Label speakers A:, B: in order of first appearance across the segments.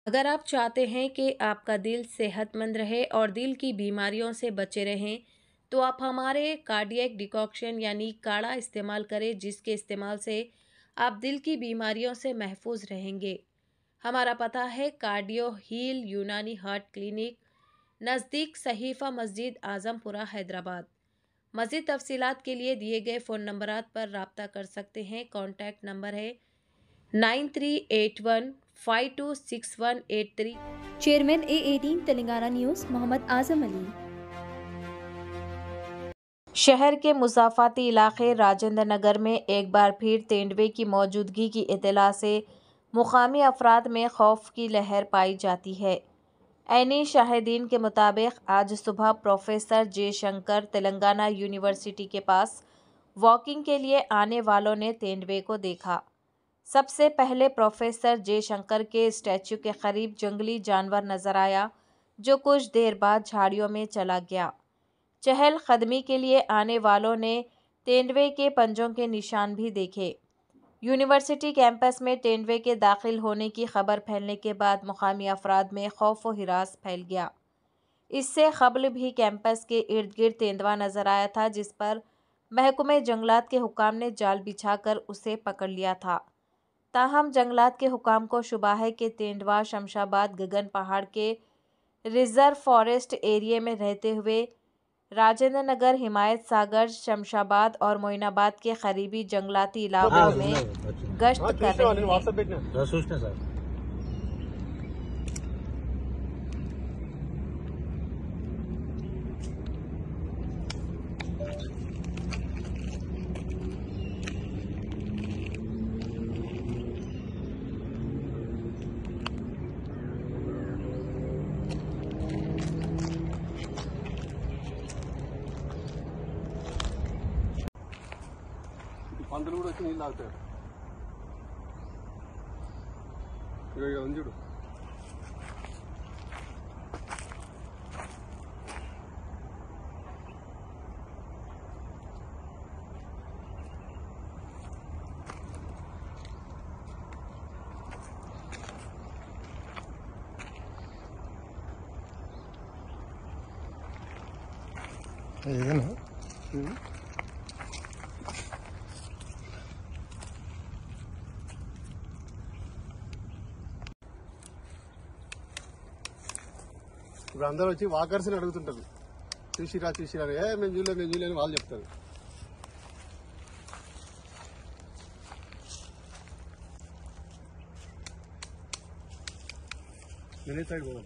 A: अगर आप चाहते हैं कि आपका दिल सेहतमंद रहे और दिल की बीमारियों से बचे रहें, तो आप हमारे कार्डियक डिकॉक्शन यानी काढ़ा इस्तेमाल करें, जिसके इस्तेमाल से आप दिल की बीमारियों से महफूज रहेंगे। हमारा पता है कार्डियो हील यूनानी हार्ट क्लिनिक, नज़दीक सहीफ़ा मस्जिद आज़मपुरा हैदराबाद। मज़ीद तफसीलात के लिए दिए गए फ़ोन नंबरात पर रब्ता कर सकते हैं। कॉन्टैक्ट नंबर है 9381526183।
B: Chairman A18 Telangana news Mohammed Azam Ali.
A: शहर के मुसाफाती इलाके राजेंद्र नगर में एक बार फिर तेंदुए की मौजूदगी की इत्तला से मुकामी अफराद में खौफ की लहर पाई जाती है। ऐनी शाहिदीन के मुताबिक आज सुबह प्रोफेसर जयशंकर तेलंगाना यूनिवर्सिटी के पास वॉकिंग के लिए आने वालों ने तेंदुए को देखा। सबसे पहले प्रोफेसर जयशंकर के स्टैच्यू के करीब जंगली जानवर नजर आया, जो कुछ देर बाद झाड़ियों में चला गया। चहल कदमी के लिए आने वालों ने तेंदुए के पंजों के निशान भी देखे। यूनिवर्सिटी कैंपस में तेंदुए के दाखिल होने की खबर फैलने के बाद मुकामी अफराद में खौफ व हिरास फैल गया। इससे कबल भी कैंपस के इर्द गिर्द तेंदुआ नजर आया था, जिस पर महकमे जंगलात के हुकाम ने जाल बिछाकर उसे पकड़ लिया था। ताहम जंगलात के हुकाम को शुबा है कि तेंदुआ शमशाबाद गगन पहाड़ के रिजर्व फॉरेस्ट एरिया में रहते हुए राजेंद्र नगर, हिमायत सागर, शमशाबाद और मोइनाबाद के करीबी जंगलाती इलाकों में गश्त कर रहे हैं।
C: పందులు కూడా వచ్చి నీళ్ళు తాగుతారు. ఇక ఉంది చూడు.
D: ఏదైనా
C: ఇప్పుడు అందరూ వచ్చి వాకర్స్ అడుగుతుంటారు, చూసిరా చూసిరా, మేము చూడలేని వాళ్ళు చెప్తారు. నేనే సైడ్ పోదాం.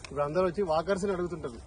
C: ఇప్పుడు అందరూ వచ్చి వాకర్స్ అడుగుతుంటారు,